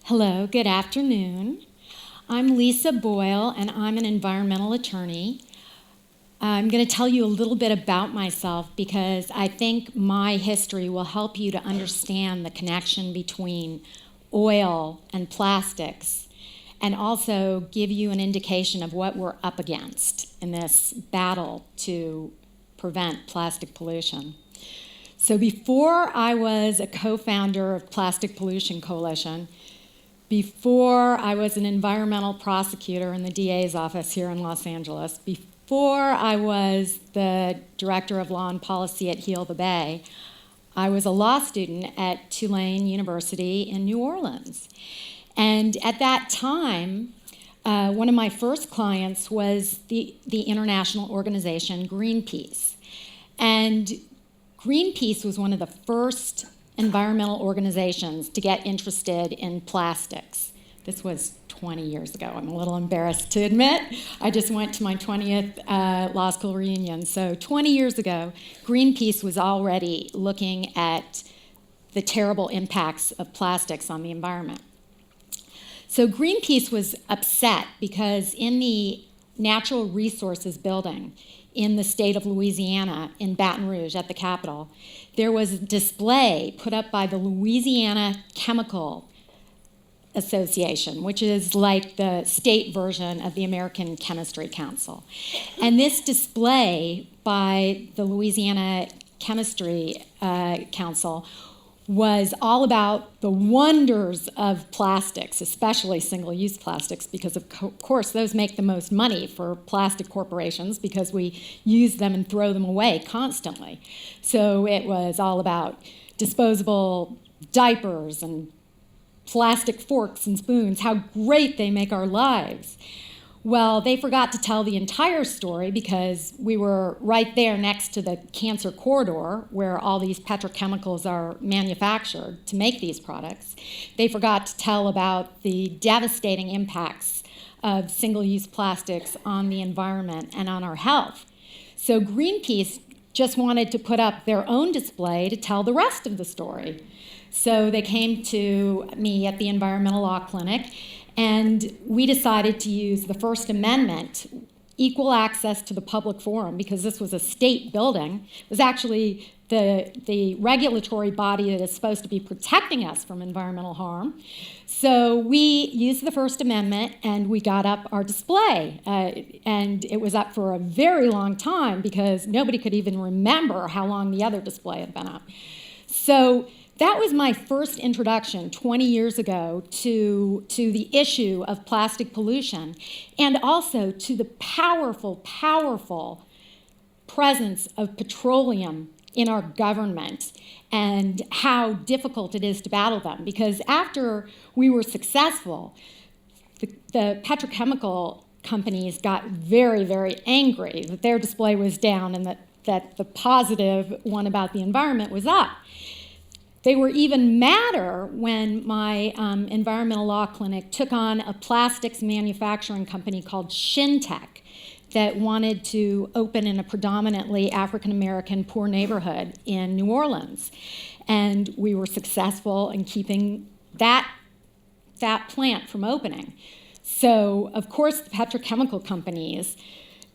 Hello, good afternoon. I'm Lisa Boyle, and I'm an environmental attorney. I'm going to tell you a little bit about myself because I think my history will help you to understand the connection between oil and plastics and also give you an indication of what we're up against in this battle to prevent plastic pollution. So before I was a co-founder of Plastic Pollution Coalition, before I was an environmental prosecutor in the DA's office here in Los Angeles, before I was the director of law and policy at Heal the Bay, I was a law student at Tulane University in New Orleans. And at that time, one of my first clients was the international organization Greenpeace. And Greenpeace was one of the first environmental organizations to get interested in plastics. This was 20 years ago. I'm a little embarrassed to admit. I just went to my 20th law school reunion. So 20 years ago, Greenpeace was already looking at the terrible impacts of plastics on the environment. So Greenpeace was upset because in the Natural Resources Building in the state of Louisiana, in Baton Rouge at the Capitol, there was a display put up by the Louisiana Chemical Association, which is like the state version of the American Chemistry Council. And this display by the Louisiana Chemistry Council was all about the wonders of plastics, especially single-use plastics, because of course those make the most money for plastic corporations because we use them and throw them away constantly. So it was all about disposable diapers and plastic forks and spoons, how great they make our lives. Well, they forgot to tell the entire story because we were right there next to the cancer corridor where all these petrochemicals are manufactured to make these products. They forgot to tell about the devastating impacts of single-use plastics on the environment and on our health. So Greenpeace just wanted to put up their own display to tell the rest of the story. So they came to me at the Environmental Law Clinic, and we decided to use the First Amendment, equal access to the public forum, because this was a state building. It was actually the regulatory body that is supposed to be protecting us from environmental harm. So we used the First Amendment, and we got up our display. And it was up for a very long time because nobody could even remember how long the other display had been up. So that was my first introduction 20 years ago to the issue of plastic pollution and also to the powerful, powerful presence of petroleum in our government and how difficult it is to battle them. Because after we were successful, the petrochemical companies got very, very angry that their display was down and that the positive one about the environment was up. They were even madder when my environmental law clinic took on a plastics manufacturing company called Shintech that wanted to open in a predominantly African-American poor neighborhood in New Orleans. And we were successful in keeping that plant from opening. So, of course, the petrochemical companies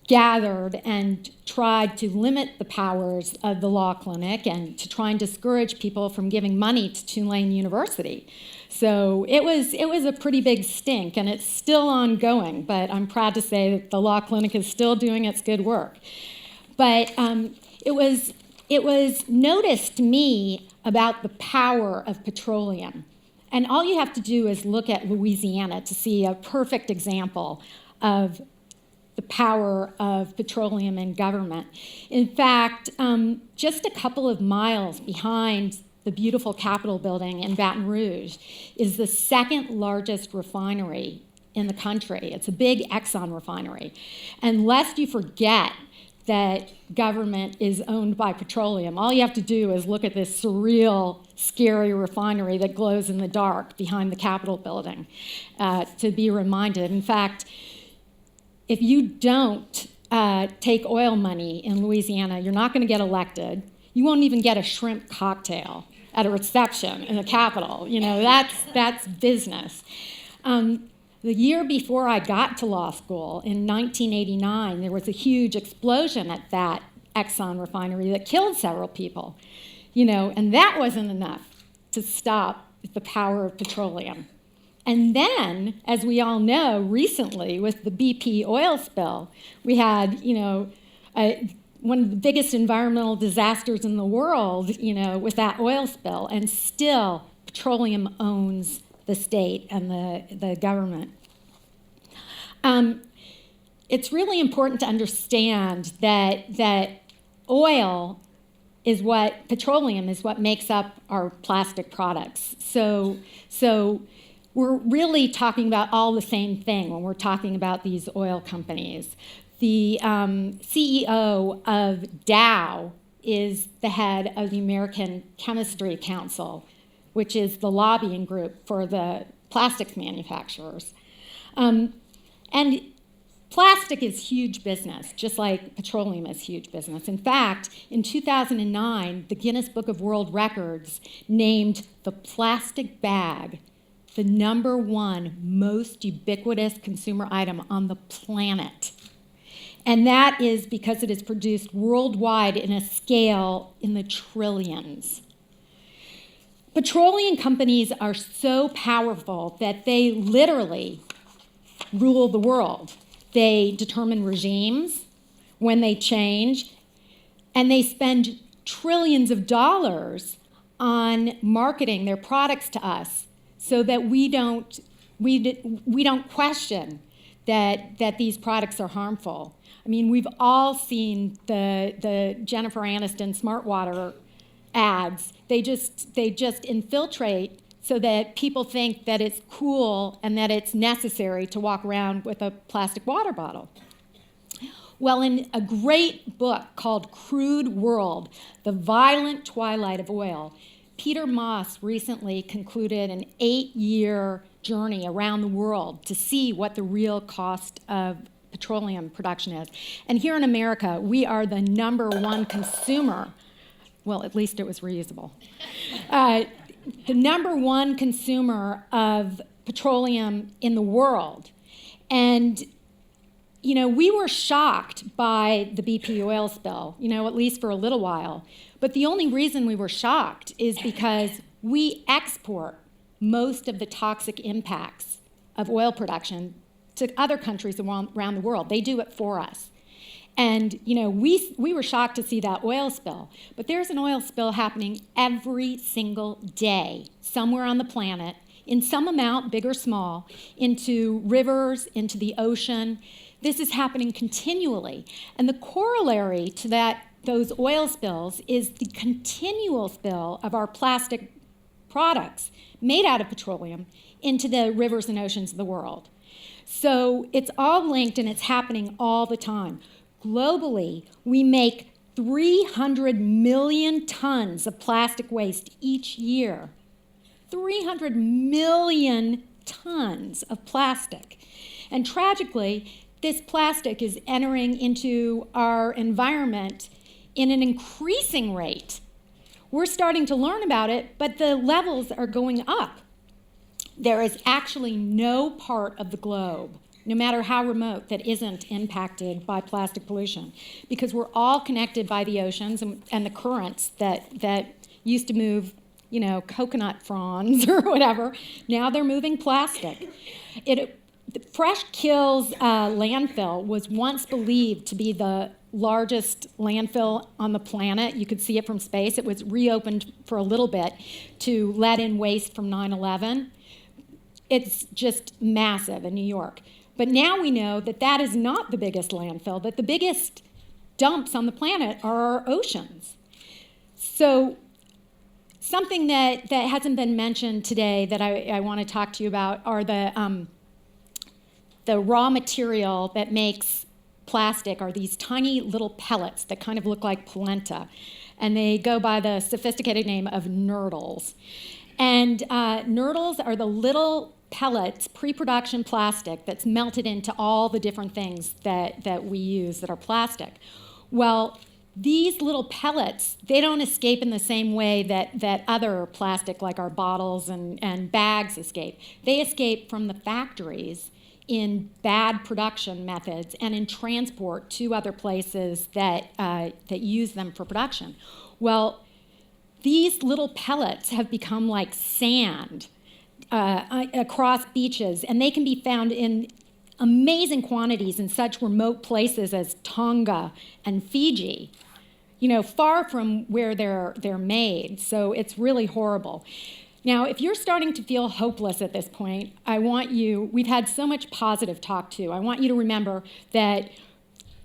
gathered and tried to limit the powers of the law clinic and to try and discourage people from giving money to Tulane University. So it was a pretty big stink, and it's still ongoing, but I'm proud to say that the law clinic is still doing its good work. But it was noticed to me about the power of petroleum. And all you have to do is look at Louisiana to see a perfect example of the power of petroleum in government. In fact, just a couple of miles behind the beautiful Capitol building in Baton Rouge is the second largest refinery in the country. It's a big Exxon refinery. And lest you forget that government is owned by petroleum, all you have to do is look at this surreal, scary refinery that glows in the dark behind the Capitol building to be reminded. In fact, if you don't take oil money in Louisiana, you're not going to get elected. You won't even get a shrimp cocktail. at a reception in the Capitol. That's business. The year before I got to law school, in 1989, there was a huge explosion at that Exxon refinery that killed several people, and that wasn't enough to stop the power of petroleum. And then, as we all know, recently with the BP oil spill, we had, one of the biggest environmental disasters in the world, with that oil spill, and still petroleum owns the state and the government. It's really important to understand that petroleum is what makes up our plastic products. So we're really talking about all the same thing when we're talking about these oil companies. The CEO of Dow is the head of the American Chemistry Council, which is the lobbying group for the plastics manufacturers. And plastic is huge business, just like petroleum is huge business. In fact, in 2009, the Guinness Book of World Records named the plastic bag the #1 most ubiquitous consumer item on the planet. And that is because it is produced worldwide in a scale in the trillions. Petroleum companies are so powerful that they literally rule the world. They determine regimes when they change, and they spend trillions of dollars on marketing their products to us so that we don't question that these products are harmful. I mean, we've all seen the Jennifer Aniston Smart Water ads. They just infiltrate so that people think that it's cool and that it's necessary to walk around with a plastic water bottle. Well, in a great book called Crude World, The Violent Twilight of Oil, Peter Moss recently concluded an 8-year journey around the world to see what the real cost of petroleum production is. And here in America, we are the #1 consumer. Well, at least it was reusable. The #1 consumer of petroleum in the world. And, we were shocked by the BP oil spill, at least for a little while. But the only reason we were shocked is because we export most of the toxic impacts of oil production to other countries around the world. They do it for us. And, we were shocked to see that oil spill. But there's an oil spill happening every single day somewhere on the planet, in some amount, big or small, into rivers, into the ocean. This is happening continually. And the corollary to those oil spills is the continual spill of our plastic products made out of petroleum into the rivers and oceans of the world. So it's all linked, and it's happening all the time. Globally, we make 300 million tons of plastic waste each year. 300 million tons of plastic. And tragically, this plastic is entering into our environment in an increasing rate. We're starting to learn about it, but the levels are going up. There is actually no part of the globe, no matter how remote, that isn't impacted by plastic pollution, because we're all connected by the oceans and the currents that used to move, coconut fronds or whatever. Now they're moving plastic. Fresh Kill's landfill was once believed to be the largest landfill on the planet. You could see it from space. It was reopened for a little bit to let in waste from 9/11. It's just massive in New York. But now we know that is not the biggest landfill, that the biggest dumps on the planet are our oceans. So something that hasn't been mentioned today that I want to talk to you about are the raw material that makes plastic are these tiny little pellets that kind of look like polenta. And they go by the sophisticated name of nurdles. And nurdles are the little pellets, pre-production plastic, that's melted into all the different things that we use that are plastic. Well, these little pellets, they don't escape in the same way that other plastic, like our bottles and bags, escape. They escape from the factories in bad production methods and in transport to other places that use them for production. Well, these little pellets have become like sand across beaches, and they can be found in amazing quantities in such remote places as Tonga and Fiji, far from where they're made. So it's really horrible. Now, if you're starting to feel hopeless at this point, we've had so much positive talk too. I want you to remember that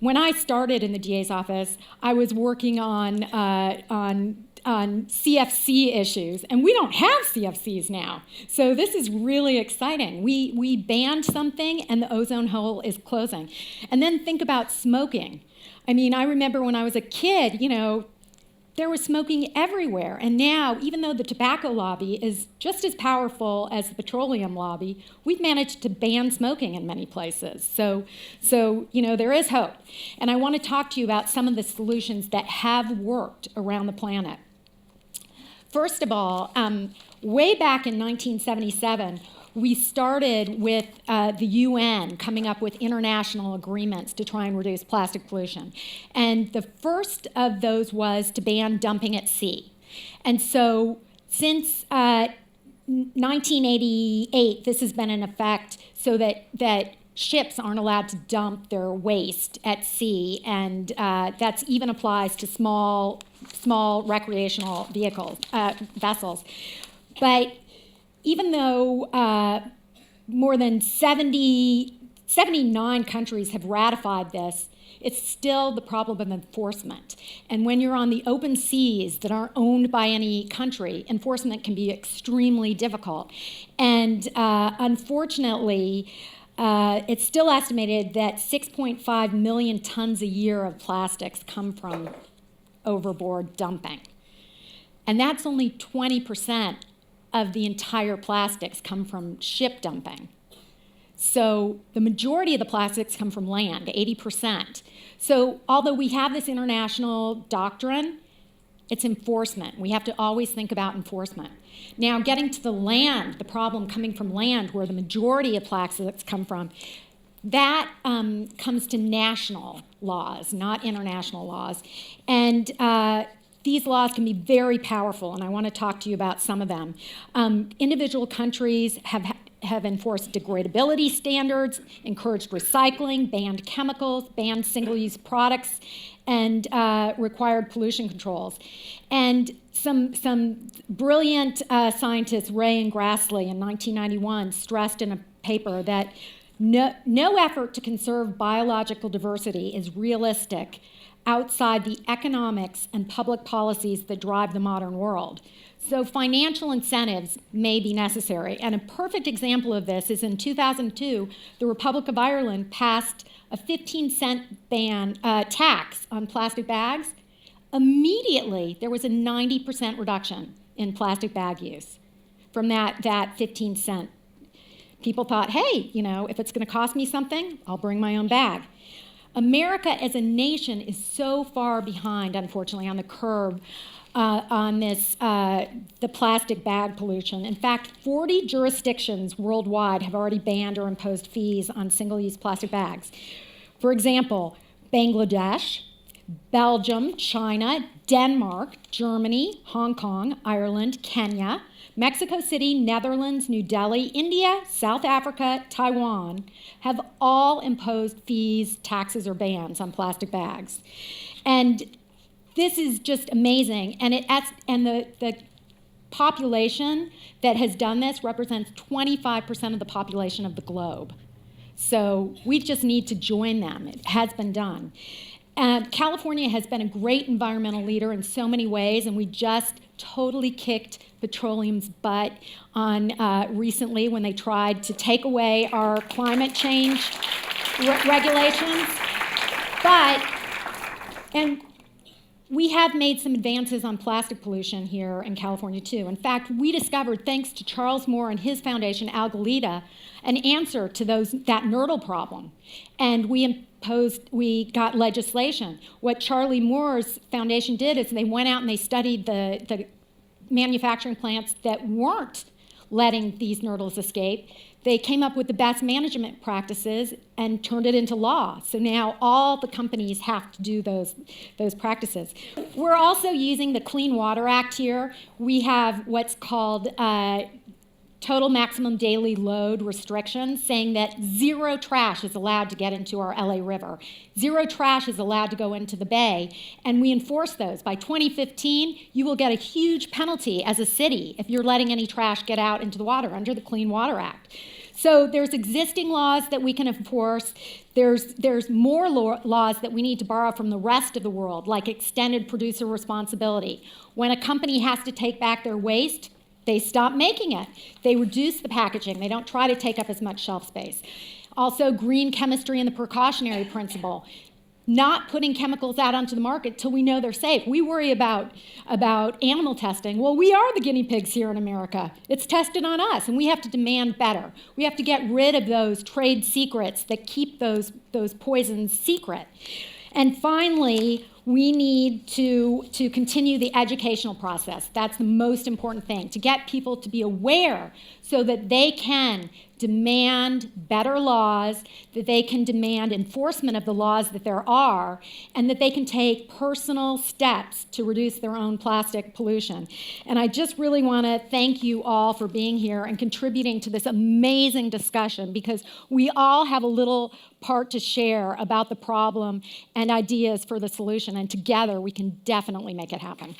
when I started in the DA's office, I was working on CFC issues, and we don't have CFCs now. So this is really exciting. We banned something, and the ozone hole is closing. And then think about smoking. I mean, I remember when I was a kid, there was smoking everywhere. And now, even though the tobacco lobby is just as powerful as the petroleum lobby, we've managed to ban smoking in many places. So there is hope. And I want to talk to you about some of the solutions that have worked around the planet. First of all, way back in 1977, we started with the UN coming up with international agreements to try and reduce plastic pollution. And the first of those was to ban dumping at sea. And so since 1988, this has been in effect so that ships aren't allowed to dump their waste at sea, and that even applies to small recreational vessels. But even though more than 79 countries have ratified this, it's still the problem of enforcement. And when you're on the open seas that aren't owned by any country, enforcement can be extremely difficult. And unfortunately, it's still estimated that 6.5 million tons a year of plastics come from overboard dumping. And that's only 20% of the entire plastics come from ship dumping. So the majority of the plastics come from land, 80%. So although we have this international doctrine, it's enforcement. We have to always think about enforcement. Now, getting to the land, the problem coming from land, where the majority of plastics come from, that comes to national laws, not international laws. And these laws can be very powerful, and I want to talk to you about some of them. Individual countries have enforced degradability standards, encouraged recycling, banned chemicals, banned single-use products, and required pollution controls. And some brilliant scientists, Ray and Grassley, in 1991, stressed in a paper that no effort to conserve biological diversity is realistic outside the economics and public policies that drive the modern world. So financial incentives may be necessary. And a perfect example of this is in 2002, the Republic of Ireland passed a 15-cent tax on plastic bags. Immediately, there was a 90% reduction in plastic bag use from that 15 cent. People thought, hey, if it's going to cost me something, I'll bring my own bag. America as a nation is so far behind, unfortunately, on the curve on this, the plastic bag pollution. In fact, 40 jurisdictions worldwide have already banned or imposed fees on single-use plastic bags. For example, Bangladesh, Belgium, China, Denmark, Germany, Hong Kong, Ireland, Kenya, Mexico City, Netherlands, New Delhi, India, South Africa, Taiwan have all imposed fees, taxes, or bans on plastic bags. And this is just amazing. And the population that has done this represents 25% of the population of the globe. So we just need to join them. It has been done. California has been a great environmental leader in so many ways, and we just totally kicked Petroleum's butt on recently when they tried to take away our climate change regulations. And we have made some advances on plastic pollution here in California too. In fact, we discovered, thanks to Charles Moore and his foundation, Algalita, an answer to that nurdle problem. And we we got legislation. What Charlie Moore's foundation did is they went out and they studied the manufacturing plants that weren't letting these nurdles escape. They came up with the best management practices and turned it into law. So now all the companies have to do those practices. We're also using the Clean Water Act here. We have what's called total maximum daily load restrictions, saying that zero trash is allowed to get into our LA River. Zero trash is allowed to go into the bay, and we enforce those. By 2015, you will get a huge penalty as a city if you're letting any trash get out into the water under the Clean Water Act. So there's existing laws that we can enforce. There's more laws that we need to borrow from the rest of the world, like extended producer responsibility. When a company has to take back their waste, they stop making it. They reduce the packaging. They don't try to take up as much shelf space. Also, green chemistry and the precautionary principle. Not putting chemicals out onto the market till we know they're safe. We worry about animal testing. Well, we are the guinea pigs here in America. It's tested on us, and we have to demand better. We have to get rid of those trade secrets that keep those poisons secret. And finally, we need to continue the educational process. That's the most important thing, to get people to be aware so that they can demand better laws, that they can demand enforcement of the laws that there are, and that they can take personal steps to reduce their own plastic pollution. And I just really want to thank you all for being here and contributing to this amazing discussion, because we all have a little part to share about the problem and ideas for the solution, and together we can definitely make it happen.